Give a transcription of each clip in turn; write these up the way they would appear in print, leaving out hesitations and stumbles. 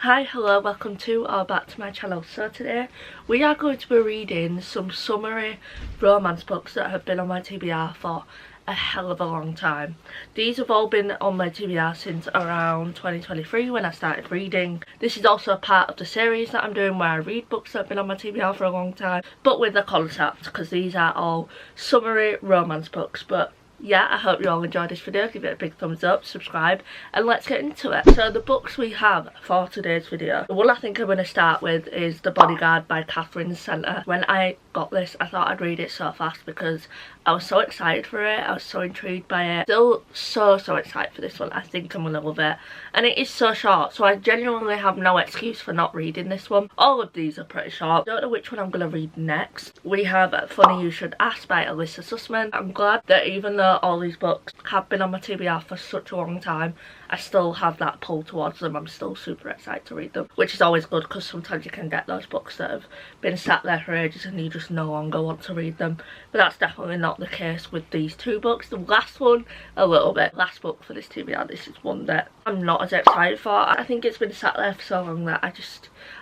Hi, hello, welcome to or back to my channel. So today we are going to be reading some summary romance books that have been on my TBR for a hell of a long time. These have all been on my TBR since around 2023 when I started reading. This is also a part of the series that I'm doing where I read books that have been on my TBR for a long time, but with the concept, because these are all summary romance books. But yeah, I hope you all enjoyed this video. Give it a big thumbs up, subscribe, and let's get into it. So the books we have for today's video, the one I think I'm going to start with is The Bodyguard by Catherine Center. When I got this, I thought I'd read it so fast because I was so excited for it. I was so intrigued by it. Still so excited for this one. I think I'm going to love it. And it is so short, so I genuinely have no excuse for not reading this one. All of these are pretty short. I don't know which one I'm going to read next. We have Funny You Should Ask by Alyssa Sussman. I'm glad that even though all these books have been on my TBR for such a long time, I still have that pull towards them. I'm still super excited to read them, which is always good because sometimes you can get those books that have been sat there for ages and you just no longer want to read them. But that's definitely not the case with these two books. The last one, a little bit. Last book for this TBR, this is one that I'm not as excited for. I think it's been sat there for so long that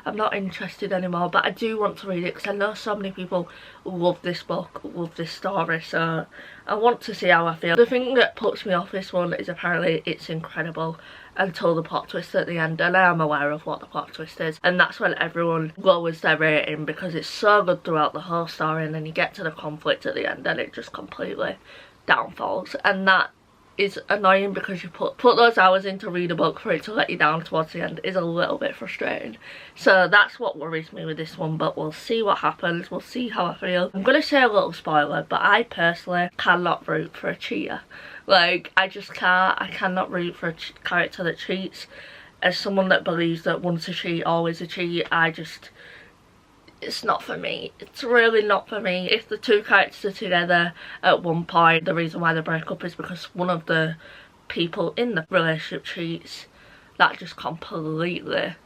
I'm not interested anymore, but I do want to read it because I know so many people love this book, love this story, so I want to see how I feel. The thing that puts me off this one is apparently it's incredible until the plot twist at the end, and I am aware of what the plot twist is, and that's when everyone lowers their rating because it's so good throughout the whole story, and then you get to the conflict at the end and it just completely downfalls, and that is annoying because you put those hours in to read a book for it to let you down towards the end is a little bit frustrating. So that's what worries me with this one, but we'll see what happens. We'll see how I feel. I'm going to say a little spoiler, but I personally cannot root for a cheater. Like, I just can't. I cannot root for a character that cheats. As someone that believes that once a cheat, always a cheat, it's not for me. It's really not for me. If the two characters are together at one point, the reason why they break up is because one of the people in the relationship cheats. That just completely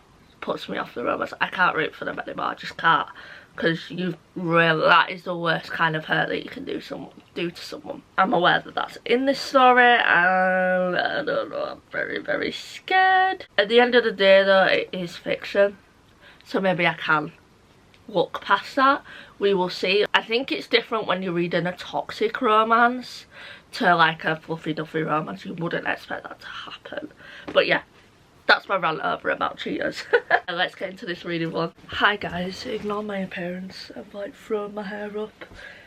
puts me off the romance. I can't root for them anymore. I just can't. Because that is the worst kind of hurt that you can do to someone. I'm aware that that's in this story, and I don't know, I'm very scared. At the end of the day though, it is fiction, so maybe I can look past that. We will see. I think it's different when you're reading a toxic romance to like a fluffy duffy romance. You wouldn't expect that to happen. But yeah, that's my rant over about cheaters. Let's get into this reading one. Hi guys, ignore my appearance. I've like thrown my hair up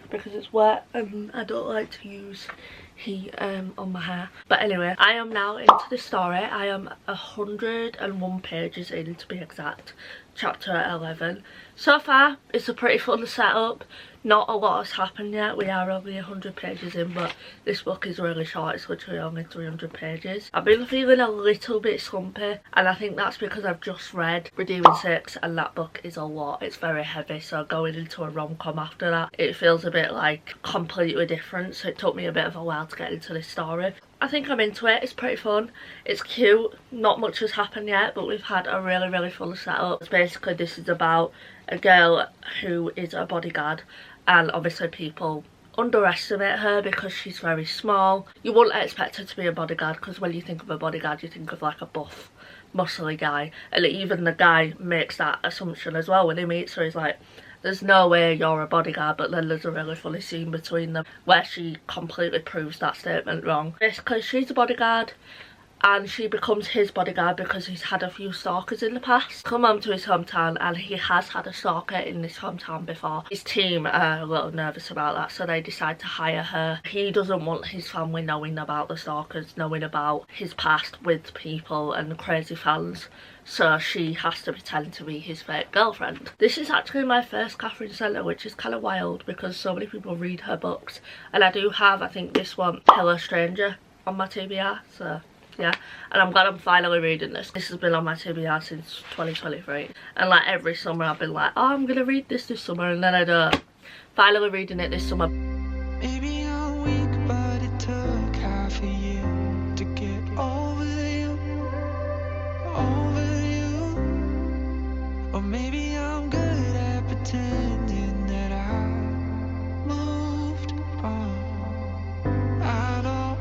because it's wet and I don't like to use heat on my hair. But anyway, I am now into the story. I am 101 pages in, to be exact. Chapter 11. So far it's a pretty fun setup. Not a lot has happened yet. We are only 100 pages in, but this book is really short. It's literally only 300 pages. I've been feeling a little bit slumpy, and I think that's because I've just read Redeeming 6, and that book is a lot. It's very heavy, so going into a rom-com after that, it feels a bit like completely different, so it took me a bit of a while to get into this story. I think I'm into it. It's pretty fun. It's cute. Not much has happened yet, but we've had a really fun setup. Basically, this is about a girl who is a bodyguard, and obviously people underestimate her because she's very small. You wouldn't expect her to be a bodyguard because when you think of a bodyguard, you think of like a buff, muscly guy, and even the guy makes that assumption as well when he meets her. He's like, there's no way you're a bodyguard, but then there's a really funny scene between them where she completely proves that statement wrong. Basically, she's a bodyguard and she becomes his bodyguard because he's had a few stalkers in the past. Come home to his hometown and he has had a stalker in this hometown before. His team are a little nervous about that, so they decide to hire her. He doesn't want his family knowing about the stalkers, knowing about his past with people and crazy fans. So she has to pretend to be his fake girlfriend. This is actually my first Catherine Center, which is kind of wild because so many people read her books. And I do have, I think, this one, Hello Stranger, on my TBR, so yeah. And I'm glad I'm finally reading this. This has been on my TBR since 2023. And like every summer I've been like, oh, I'm gonna read this summer, and then I don't. Finally reading it this summer. Maybe I'm weak, but it took half a year to get over you. Or maybe I'm good at pretending that I moved on. I know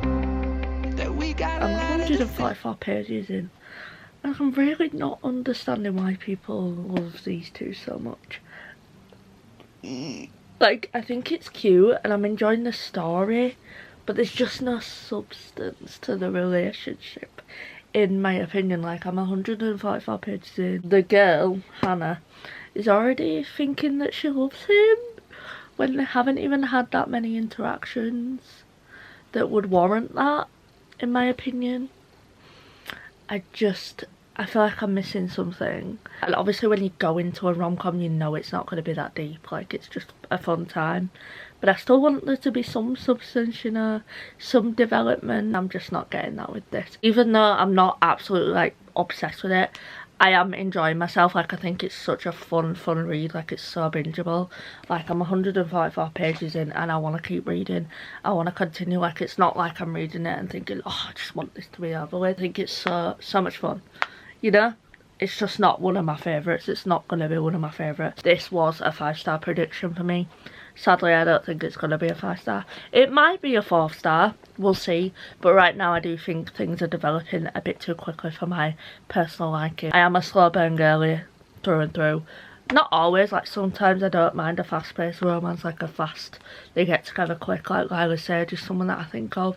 that we got 144 pages in And I'm really not understanding why people love these two so much. Like, I think it's cute and I'm enjoying the story, but there's just no substance to the relationship, in my opinion. Like, I'm 145 pages in. The girl, Hannah, is already thinking that she loves him when they haven't even had that many interactions that would warrant that, in my opinion. I feel like I'm missing something. And obviously when you go into a rom-com, you know it's not going to be that deep. Like, it's just a fun time. But I still want there to be some substance, you know, some development. I'm just not getting that with this. Even though I'm not absolutely, like, obsessed with it, I am enjoying myself. Like, I think it's such a fun read. Like, it's so bingeable. Like, I'm 154 pages in and I want to keep reading. I want to continue. Like, it's not like I'm reading it and thinking, oh, I just want this to be over with. I think it's so much fun. You know, it's just not one of my favourites. It's not going to be one of my favourites. This was a 5-star prediction for me. Sadly, I don't think it's going to be a 5-star. It might be a 4-star. We'll see. But right now, I do think things are developing a bit too quickly for my personal liking. I am a slow burn girly through and through. Not always. Like, sometimes I don't mind a fast-paced romance, like a fast, they get together quick. Like Lila Sage is someone that I think of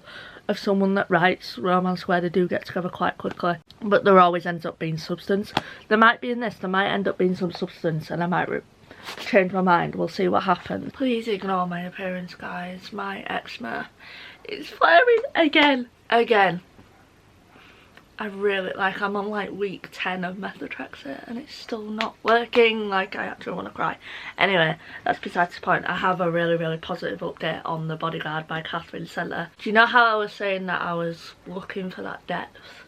someone that writes romance where they do get together quite quickly, but there always ends up being substance. There might be in this, there might end up being some substance and I might change my mind. We'll see what happens. Please ignore my appearance, guys. My eczema is flaring again. I really, like, I'm on like week 10 of methotrexate and it's still not working. Like, I actually want to cry. Anyway, that's besides the point. I have a really positive update on The Bodyguard by Catherine Center. Do you know how I was saying that I was looking for that depth,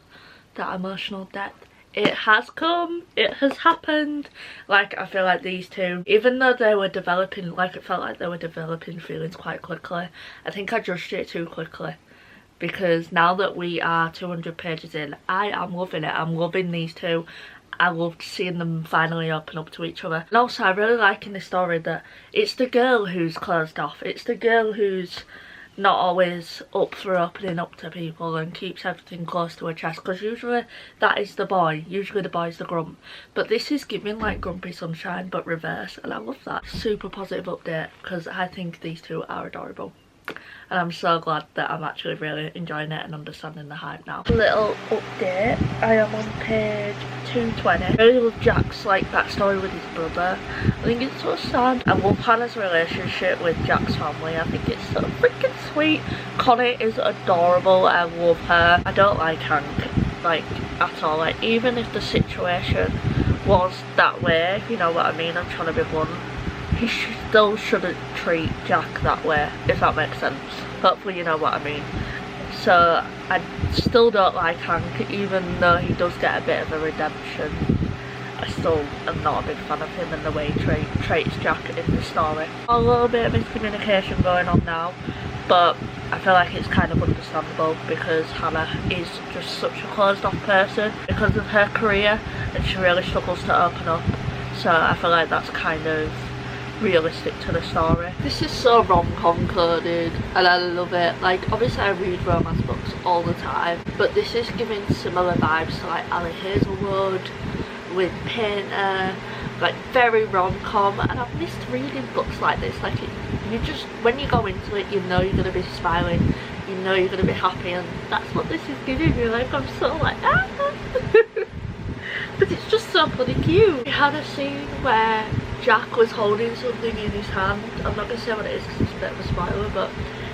that emotional depth? It has come, it has happened. Like, I feel like these two, even though they were developing, like, it felt like they were developing feelings quite quickly, I think I judged it too quickly. Because now that we are 200 pages in, I am loving it. I'm loving these two. I loved seeing them finally open up to each other. And also, I really like in this story that it's the girl who's closed off. It's the girl who's not always up for opening up to people and keeps everything close to her chest. Because usually that is the boy. Usually the boy's the grump. But this is giving like Grumpy Sunshine, but reverse. And I love that. Super positive update because I think these two are adorable. And I'm so glad that I'm actually really enjoying it and understanding the hype now. Little update, I am on page 220. I really love Jack's like backstory with his brother. I think it's so sad. I love Hannah's relationship with Jack's family. I think it's so freaking sweet. Connie is adorable. I love her. I don't like Hank, like, at all. Like, even if the situation was that way, if you know what I mean, I'm trying to be blunt, he still shouldn't treat Jack that way, if that makes sense. Hopefully you know what I mean. So I still don't like Hank, even though he does get a bit of a redemption. I still am not a big fan of him and the way he treats Jack in the story. A little bit of miscommunication going on now, but I feel like it's kind of understandable because Hannah is just such a closed off person because of her career and she really struggles to open up. So I feel like that's kind of realistic to the story. This is so rom-com coded and I love it. Like, obviously I read romance books all the time, but this is giving similar vibes to like Ali Hazelwood with Painter, like very rom-com, and I've missed reading books like this. Like, you just, when you go into it, you know you're going to be smiling, you know you're going to be happy, and that's what this is giving me. Like, I'm so like, ah! But it's just so bloody cute. We had a scene where Jack was holding something in his hand. I'm not going to say what it is because it's a bit of a spoiler, but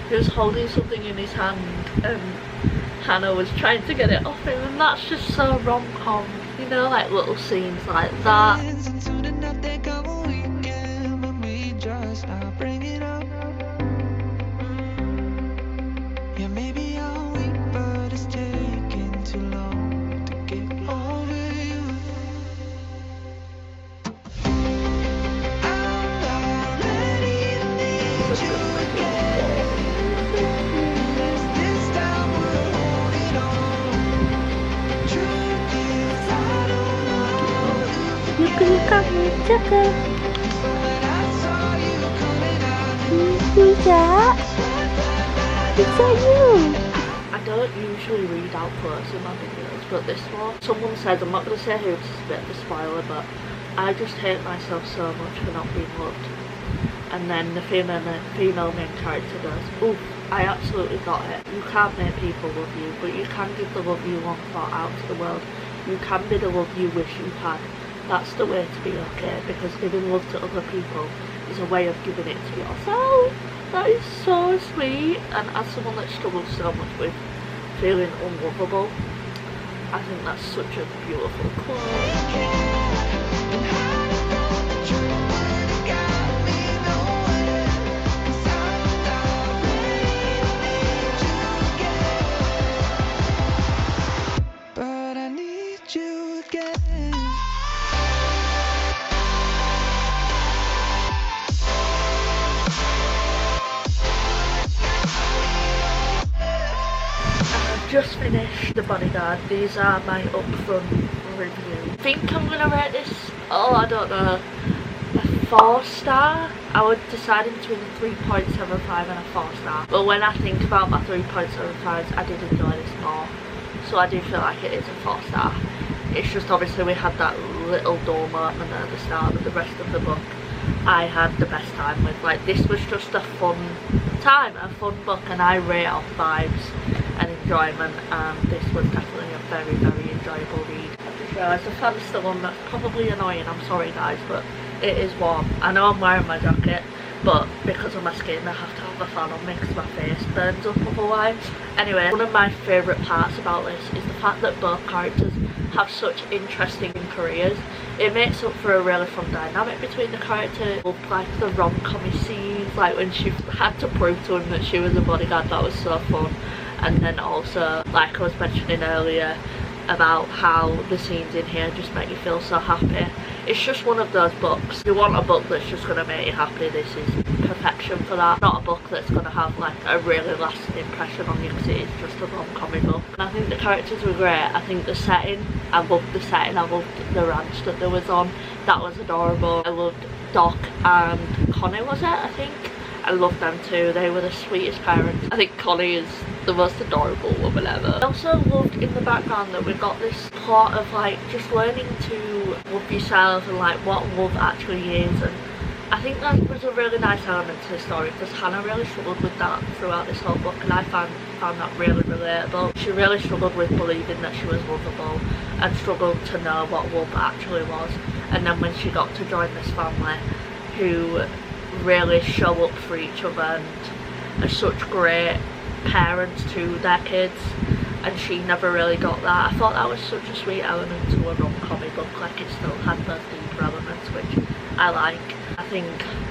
he was holding something in his hand and Hannah was trying to get it off him, and that's just so rom-com, you know, like little scenes like that. Who's that? Is that you? I don't usually read out quotes in my videos got this for. Someone said, I'm not going to say who, it's a bit of a spoiler, but I just hate myself so much for not being loved. And then the female main character goes, oof, I absolutely got it. You can't make people love you, but you can give the love you long for out to the world. You can be the love you wish you had. That's the way to be okay, because giving love to other people is a way of giving it to yourself. That is so sweet. And as someone that struggles so much with feeling unlovable, I think that's such a beautiful quote. Just finished The Bodyguard. These are my upfront review. I think I'm gonna rate this, I don't know, a 4-star. I was deciding between a 3.75 and a 4-star. But when I think about my 3.75s, I did enjoy this more. So I do feel like it is a 4-star. It's just obviously we had that little dull moment at the start, but the rest of the book I had the best time with. Like, this was just a fun time, a fun book, and I rate off vibes and enjoyment, and this was definitely a very, very enjoyable read. I just realised the fan's still on. That's probably annoying, I'm sorry guys, but it is warm. I know I'm wearing my jacket, but because of my skin I have to have the fan on me because my face burns up otherwise. Anyway, one of my favourite parts about this is the fact that both characters have such interesting careers. It makes up for a really fun dynamic between the characters. Like the rom-com scenes, like when she had to prove to him that she was a bodyguard, that was so fun. And then also, like I was mentioning earlier, about how the scenes in here just make you feel so happy. It's just one of those books. If you want a book that's just going to make you happy, this is perfection for that. Not a book that's going to have like a really lasting impression on you, because it is just a rom-com book. And I think the characters were great. I think the setting, I loved the setting. I loved the ranch that there was on. That was adorable. I loved Doc and Connie, was it, I think? I loved them too. They were the sweetest parents. I think Connie is the most adorable woman ever. I also loved in the background that we've got this plot of like just learning to love yourself and like what love actually is, and I think that was a really nice element to the story, because Hannah really struggled with that throughout this whole book, and I found that really relatable. She really struggled with believing that she was lovable and struggled to know what love actually was, and then when she got to join this family who really show up for each other and are such great parents to their kids, and she never really got that. I thought that was such a sweet element to a rom-com book, like it still had those deeper elements which I like. I think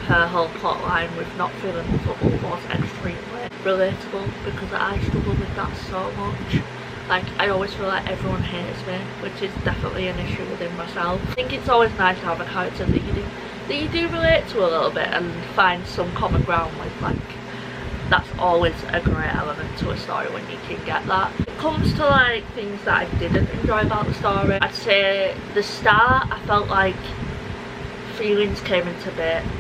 her whole plot line with not feeling lovable was extremely relatable, because I struggle with that so much. Like, I always feel like everyone hates me, which is definitely an issue within myself. I think it's always nice to have a character that you do relate to a little bit and find some common ground with. Like, that's always a great element to a story when you can get that. When it comes to like things that I didn't enjoy about the story, I'd say the start, I felt like feelings came into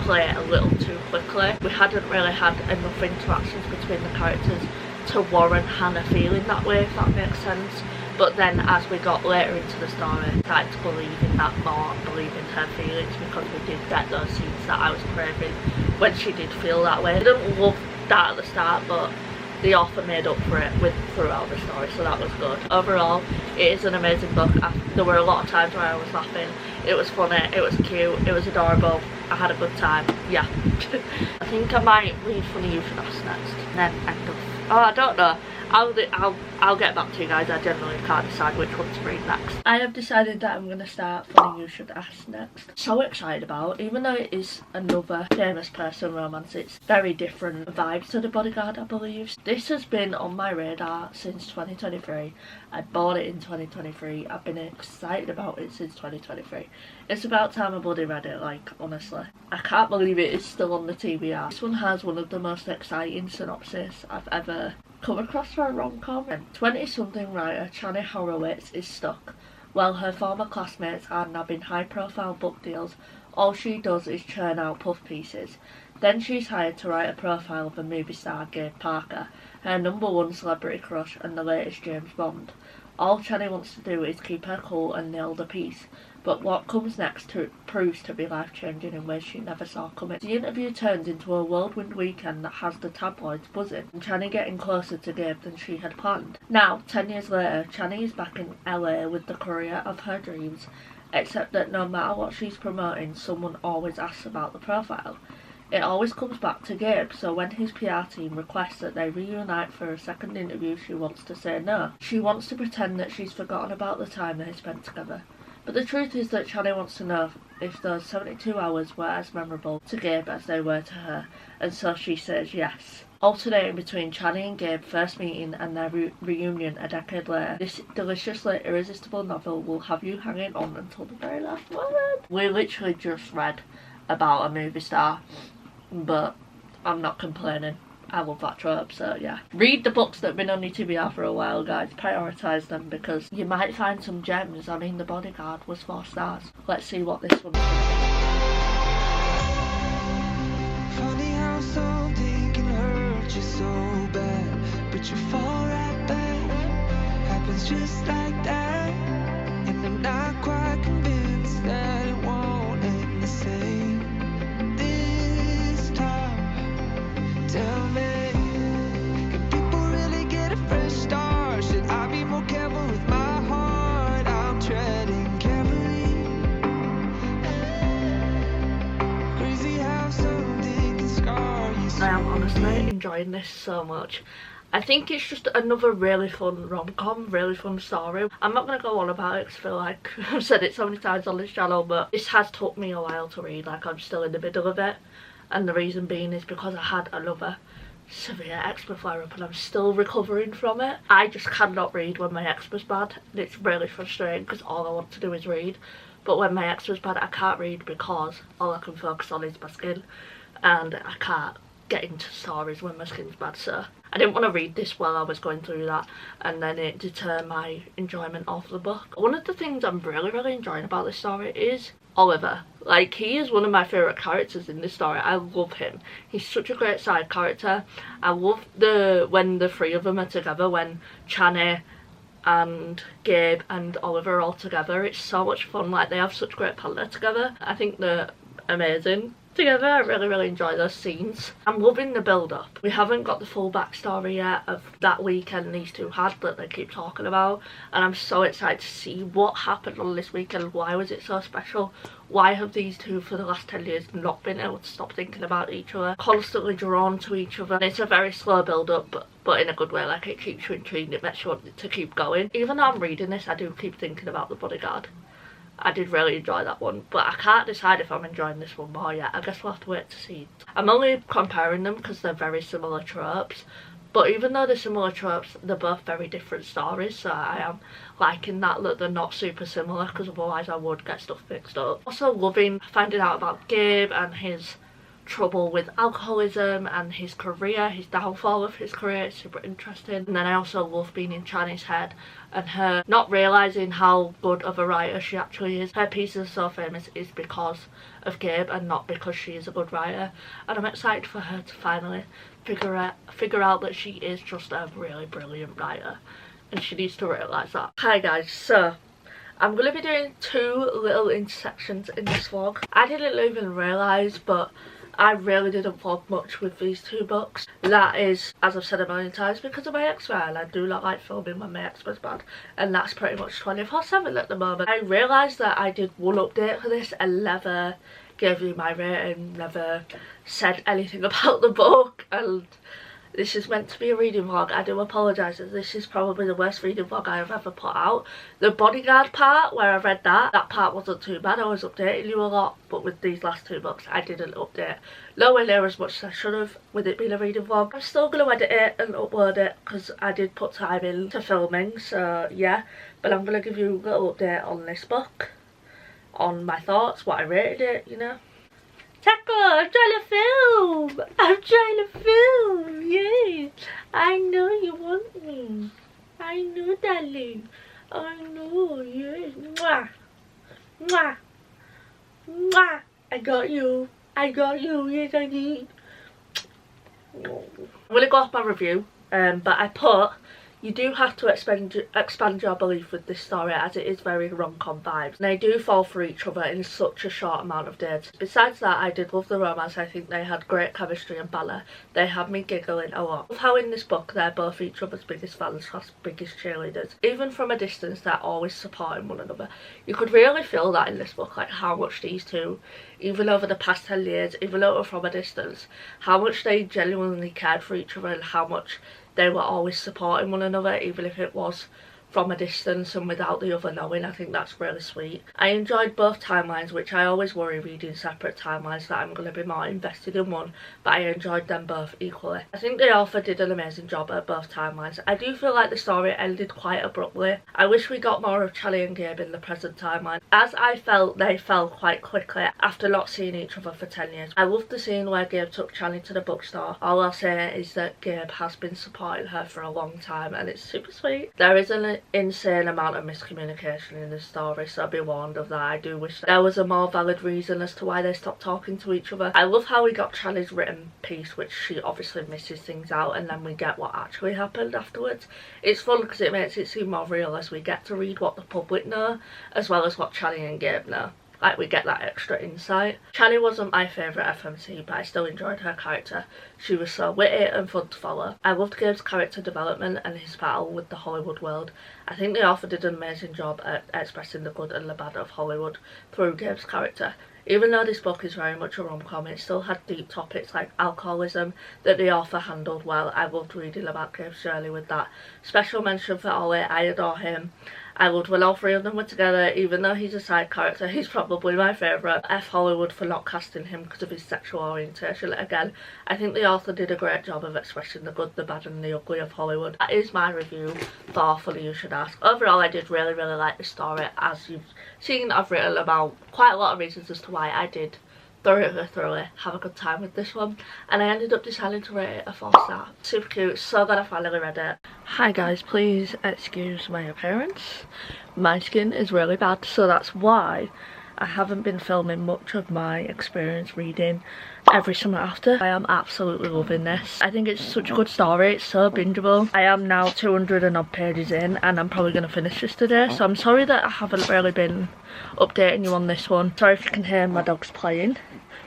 play a little too quickly. We hadn't really had enough interactions between the characters to warrant Hannah feeling that way, if that makes sense. But then as we got later into the story, I started to believe in that more, believe in her feelings, because we did get those scenes that I was craving when she did feel that way. I didn't love that at the start, but the author made up for it throughout the story, so that was good. Overall, it is an amazing book. There were a lot of times where I was laughing. It was funny, it was cute, it was adorable. I had a good time, yeah. I think I might read Funny You Should Ask next, and then end off. Oh, I don't know. I'll get back to you guys. I generally can't decide which one to read next. I have decided that I'm going to start Funny You Should Ask next. So excited about, even though it is another famous person romance, it's very different vibes to The Bodyguard, I believe. This has been on my radar since 2023. I bought it in 2023. I've been excited about it since 2023. It's about time I bloody read it, like, honestly. I can't believe it is still on the TBR. This one has one of the most exciting synopses I've ever come across for a rom-com. 20-something writer Chani Horowitz is stuck. While her former classmates are nabbing high-profile book deals, all she does is churn out puff pieces. Then she's hired to write a profile of a movie star, Gabe Parker, her #1 celebrity crush and the latest James Bond. All Channy wants to do is keep her cool and nail the piece. But what comes next proves to be life-changing in ways she never saw coming. The interview turns into a whirlwind weekend that has the tabloids buzzing, and Channy getting closer to Gabe than she had planned. Now, 10 years later, Channy is back in LA with the career of her dreams, except that no matter what she's promoting, someone always asks about the profile. It always comes back to Gabe, so when his PR team requests that they reunite for a second interview, she wants to say no. She wants to pretend that she's forgotten about the time they spent together. But the truth is that Channy wants to know if those 72 hours were as memorable to Gabe as they were to her, and so she says yes. Alternating between Channy and Gabe first meeting and their reunion a decade later, this deliciously irresistible novel will have you hanging on until the very last moment. We literally just read about a movie star, but I'm not complaining. I love that trope, so yeah. Read the books that have been on your TBR for a while, guys. Prioritise them because you might find some gems. I mean, The Bodyguard was 4 stars. Let's see what this one's going to be. Funny how something can hurt you so bad, but you fall right back. Happens just like that, and I'm not quite convinced that it won't end the same this time. Tell me, can people really get a fresh start? Should I be more careful with my heart? I'm treading carefully. Crazy how something can scar you so I am honestly enjoying this so much. I think it's just another really fun rom-com, really fun story. I'm not going to go on about it because I feel like I've said it so many times on this channel, but this has took me a while to read. Like, I'm still in the middle of it, and the reason being is because I had another severe eczema flare-up and I'm still recovering from it. I just cannot read when my eczema's bad, and it's really frustrating because all I want to do is read. But when my eczema's bad, I can't read because all I can focus on is my skin, and I can't get into stories when my skin's bad, so I didn't want to read this while I was going through that and then it deter my enjoyment of the book. One of the things I'm really enjoying about this story is Oliver. Like, he is one of my favourite characters in this story. I love him. He's such a great side character. I love when the three of them are together, when Channy and Gabe and Oliver are all together. It's so much fun. Like, they have such great banter together. I think they're amazing together. I really enjoy those scenes. I'm loving the build up. We haven't got the full backstory yet of that weekend these two had that they keep talking about, and I'm so excited to see what happened on this weekend. Why was it so special? Why have these two for the last 10 years not been able to stop thinking about each other, constantly drawn to each other? And it's a very slow build up, but in a good way. Like, it keeps you intrigued, it makes you want to keep going. Even though I'm reading this, I do keep thinking about The Bodyguard. I did really enjoy that one, but I can't decide if I'm enjoying this one more yet. I guess we'll have to wait to see. I'm only comparing them because they're very similar tropes, but even though they're similar tropes, they're both very different stories, so I am liking that they're not super similar, because otherwise I would get stuff mixed up. Also loving finding out about Gabe and his trouble with alcoholism and his career, his downfall of his career. It's super interesting. And then I also love being in Channy's head and her not realising how good of a writer she actually is. Her pieces are so famous is because of Gabe and not because she is a good writer, and I'm excited for her to finally figure out that she is just a really brilliant writer, and she needs to realise that. Hi guys, so I'm going to be doing 2 little intersections in this vlog. I didn't even realise, but I really didn't vlog much with these 2 books. That is, as I've said a million times, because of my eczema, and I do not like filming when my eczema's bad, and that's pretty much 24/7 at the moment. I realised that I did one update for this and never gave you my rating, never said anything about the book, and this is meant to be a reading vlog. I do apologise, as this is probably the worst reading vlog I have ever put out. The Bodyguard part, where I read that part wasn't too bad. I was updating you a lot, but with these last 2 books I didn't update nowhere near as much as I should have, with it being a reading vlog. I'm still going to edit it and upload it because I did put time into filming, so yeah. But I'm going to give you a little update on this book, on my thoughts, what I rated it, you know. Taco, I'm trying to film! I'm trying to film! Yay! I know you want me. I know, darling. I know, yes. Mwah! Mwah! Mwah! I got you. I got you. Yes, I did. I'm gonna go off my review, but I put You do have to expand your belief with this story, as it is very rom-com vibes. They do fall for each other in such a short amount of days. Besides that, I did love the romance. I think they had great chemistry and banter. They had me giggling a lot. I love how in this book they're both each other's biggest fans, biggest cheerleaders. Even from a distance, they're always supporting one another. You could really feel that in this book, like how much these two, even over the past 10 years, even though from a distance, how much they genuinely cared for each other and how much they were always supporting one another, even if it was from a distance and without the other knowing. I think that's really sweet. I enjoyed both timelines, which I always worry reading separate timelines that I'm going to be more invested in one, but I enjoyed them both equally. I think the author did an amazing job at both timelines. I do feel like the story ended quite abruptly. I wish we got more of Charlie and Gabe in the present timeline, as I felt they fell quite quickly after not seeing each other for 10 years. I loved the scene where Gabe took Charlie to the bookstore. All I'll say is that Gabe has been supporting her for a long time and it's super sweet. There is an insane amount of miscommunication in this story, so be warned of that. I do wish there was a more valid reason as to why they stopped talking to each other. I love how we got Charlie's written piece, which she obviously misses things out, and then we get what actually happened afterwards. It's fun because it makes it seem more real as we get to read what the public know as well as what Charlie and Gabe know. Like, we get that extra insight. Charlie wasn't my favourite FMC, but I still enjoyed her character. She was so witty and fun to follow. I loved Gabe's character development and his battle with the Hollywood world. I think the author did an amazing job at expressing the good and the bad of Hollywood through Gabe's character. Even though this book is very much a rom-com, it still had deep topics like alcoholism that the author handled well. I loved reading about Gabe's journey with that. Special mention for Ollie, I adore him. I loved when all three of them were together. Even though he's a side character, he's probably my favourite. F Hollywood for not casting him because of his sexual orientation. Again, I think the author did a great job of expressing the good, the bad and the ugly of Hollywood. That is my review for Funny You Should Ask. Overall, I did really like the story. As you've seen, I've written about quite a lot of reasons as to why I did thoroughly have a good time with this one, and I ended up deciding to rate it a 4-star. Super cute, so glad I finally read it. Hi guys, please excuse my appearance. My skin is really bad, so that's why I haven't been filming much of my experience reading Every Summer After. I am absolutely loving this. I think it's such a good story. It's so bingeable. I am now 200 and odd pages in and I'm probably going to finish this today, so I'm sorry that I haven't really been updating you on this one. Sorry if you can hear my dogs playing.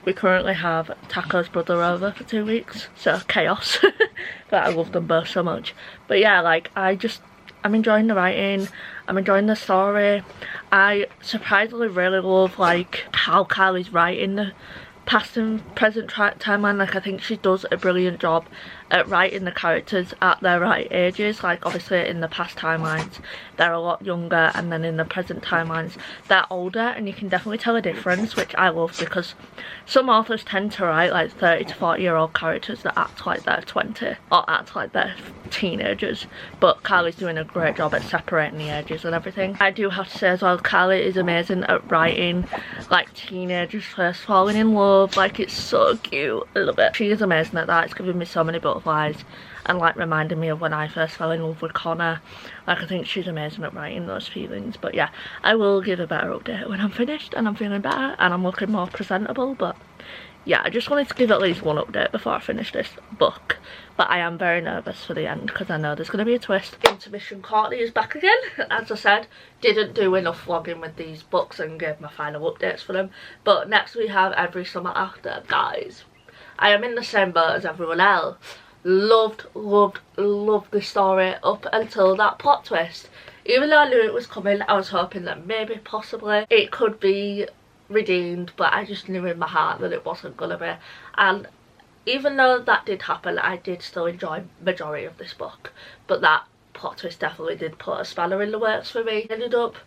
We currently have Taco's brother over for 2 weeks, so chaos. But I love them both so much. But yeah, like, I'm enjoying the writing, I'm enjoying the story. I surprisingly really love like how Kylie's writing the past and present timeline. Like, I think she does a brilliant job at writing the characters at their right ages. Like, obviously in the past timelines they're a lot younger, and then in the present timelines they're older, and you can definitely tell a difference, which I love, because some authors tend to write like 30 to 40-year-old characters that act like they're 20 or act like they're teenagers, but Kylie's doing a great job at separating the ages and everything. I do have to say as well, Kylie is amazing at writing like teenagers first falling in love. Like, it's so cute, I love it. She is amazing at that. It's giving me so many butterflies and like reminding me of when I first fell in love with Connor. Like, I think she's amazing at writing those feelings. But yeah, I will give a better update when I'm finished and I'm feeling better and I'm looking more presentable. But yeah, I just wanted to give at least one update before I finish this book. But I am very nervous for the end because I know there's going to be a twist. Intermission Courtney is back again. As I said, didn't do enough vlogging with these books and gave my final updates for them. But next we have Every Summer After. Guys, I am in the same boat as everyone else. Loved this story up until that plot twist. Even though I knew it was coming, I was hoping that maybe possibly it could be redeemed, but I just knew in my heart that it wasn't gonna be. And even though that did happen, I did still enjoy majority of this book, but that plot twist definitely did put a spanner in the works for me. Ended up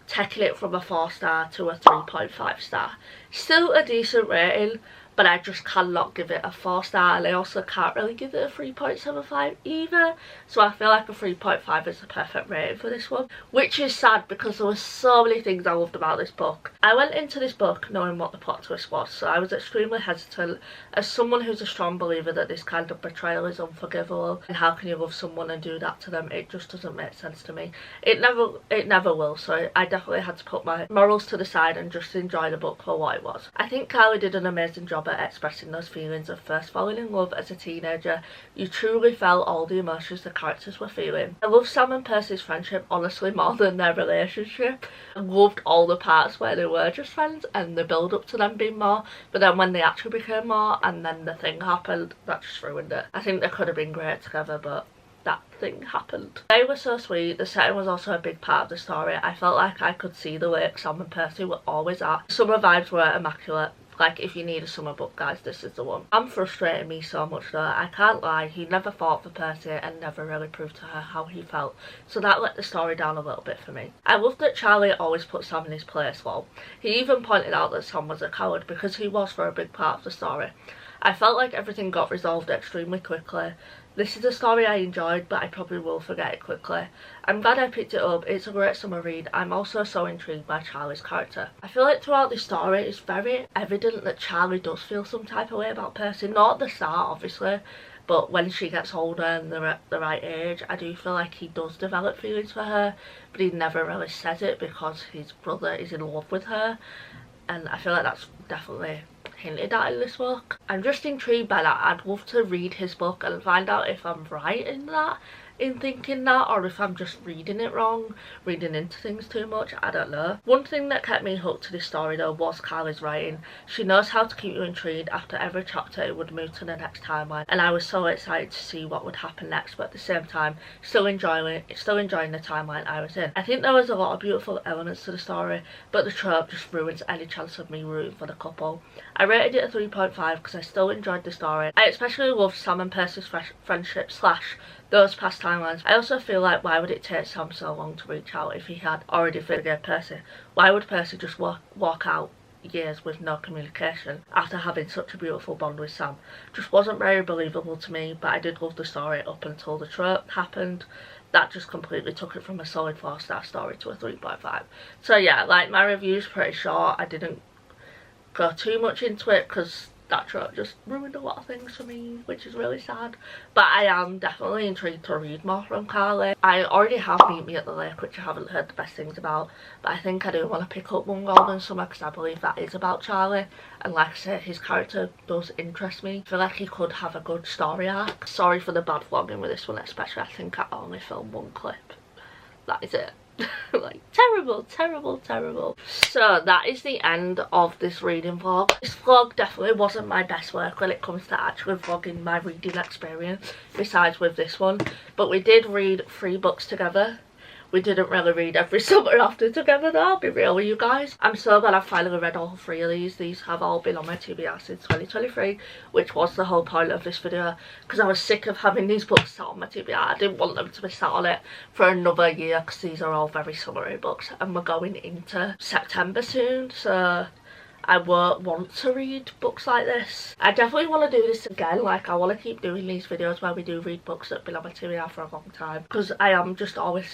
taking it from a 4-star to a 3.5 star. Still a decent rating, but I just cannot give it a 4-star, and I also can't really give it a 3.75 either. So I feel like a 3.5 is the perfect rating for this one, which is sad because there were so many things I loved about this book. I went into this book knowing what the plot twist was, so I was extremely hesitant. As someone who's a strong believer that this kind of betrayal is unforgivable, and how can you love someone and do that to them, it just doesn't make sense to me. It never will, so I definitely had to put my morals to the side and just enjoy the book for what it was. I think Kylie did an amazing job job at expressing those feelings of first falling in love as a teenager. You truly felt all the emotions the characters were feeling. I loved Sam and Percy's friendship honestly more than their relationship. I loved all the parts where they were just friends and the build up to them being more, but then when they actually became more and then the thing happened, that just ruined it. I think they could have been great together, but that thing happened. They were so sweet. The setting was also a big part of the story. I felt like I could see the lake Sam and Percy were always at. Summer vibes were immaculate. Like, if you need a summer book, guys, this is the one. Sam frustrated me so much though. I can't lie, he never fought for Percy and never really proved to her how he felt, so that let the story down a little bit for me. I loved that Charlie always put Sam in his place though. He even pointed out that Sam was a coward because he was for a big part of the story. I felt like everything got resolved extremely quickly. This is a story I enjoyed, but I probably will forget it quickly. I'm glad I picked it up. It's a great summer read. I'm also so intrigued by Charlie's character. I feel like throughout this story it's very evident that Charlie does feel some type of way about Percy. Not at the start, obviously, but when she gets older and they're at the right age, I do feel like he does develop feelings for her, but he never really says it because his brother is in love with her, and I feel like that's definitely hinted at in this book. I'm just intrigued by that. I'd love to read his book and find out if I'm right in that, in thinking that, or if I'm just reading it wrong, reading into things too much. I don't know. One thing that kept me hooked to this story though was Carly's writing. She knows how to keep you intrigued. After every chapter it would move to the next timeline, and I was so excited to see what would happen next, but at the same time still enjoying the timeline I was in. I think there was a lot of beautiful elements to the story, but the trope just ruins any chance of me rooting for the couple. I rated it a 3.5 because I still enjoyed the story. I especially loved Sam and Percy's friendship / those past timelines. I also feel like, why would it take Sam so long to reach out if he had already figured Percy? Why would Percy just walk out years with no communication after having such a beautiful bond with Sam? Just wasn't very believable to me, but I did love the story up until the trope happened. That just completely took it from a solid 4-star story to a 3.5. So yeah, like, my review's pretty short. I didn't go too much into it because that trope just ruined a lot of things for me, which is really sad. But I am definitely intrigued to read more from Carly. I already have Meet Me at the Lake, which I haven't heard the best things about, but I think I do want to pick up One Golden Summer because I believe that is about Charlie, and like I said, his character does interest me. I feel like he could have a good story arc. Sorry for the bad vlogging with this one especially. I think I only filmed one clip. That is it. Like, terrible. So that is the end of this reading vlog. This vlog definitely wasn't my best work when it comes to actually vlogging my reading experience, besides with this one, but we did read 3 books together. We didn't really read every summer after together though, I'll be real with you guys. I'm so glad I've finally read all 3 of these. These have all been on my TBR since 2023, which was the whole point of this video, because I was sick of having these books sat on my TBR. I didn't want them to be sat on it for another year because these are all very summery books and we're going into September soon, so I won't want to read books like this. I definitely want to do this again. Like, I want to keep doing these videos where we do read books that have been on my TBR for a long time, because I am just always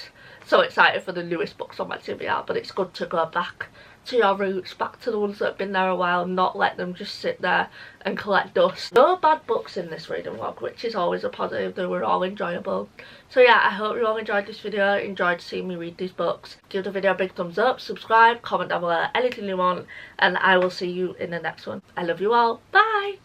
so excited for the newest books on my TBR. But it's good to go back to your roots, back to the ones that have been there a while, and not let them just sit there and collect dust. No bad books in this reading vlog, which is always a positive. They were all enjoyable. So yeah, I hope you all enjoyed this video, enjoyed seeing me read these books. Give the video a big thumbs up, subscribe, comment down below anything you want, and I will see you in the next one. I love you all. Bye!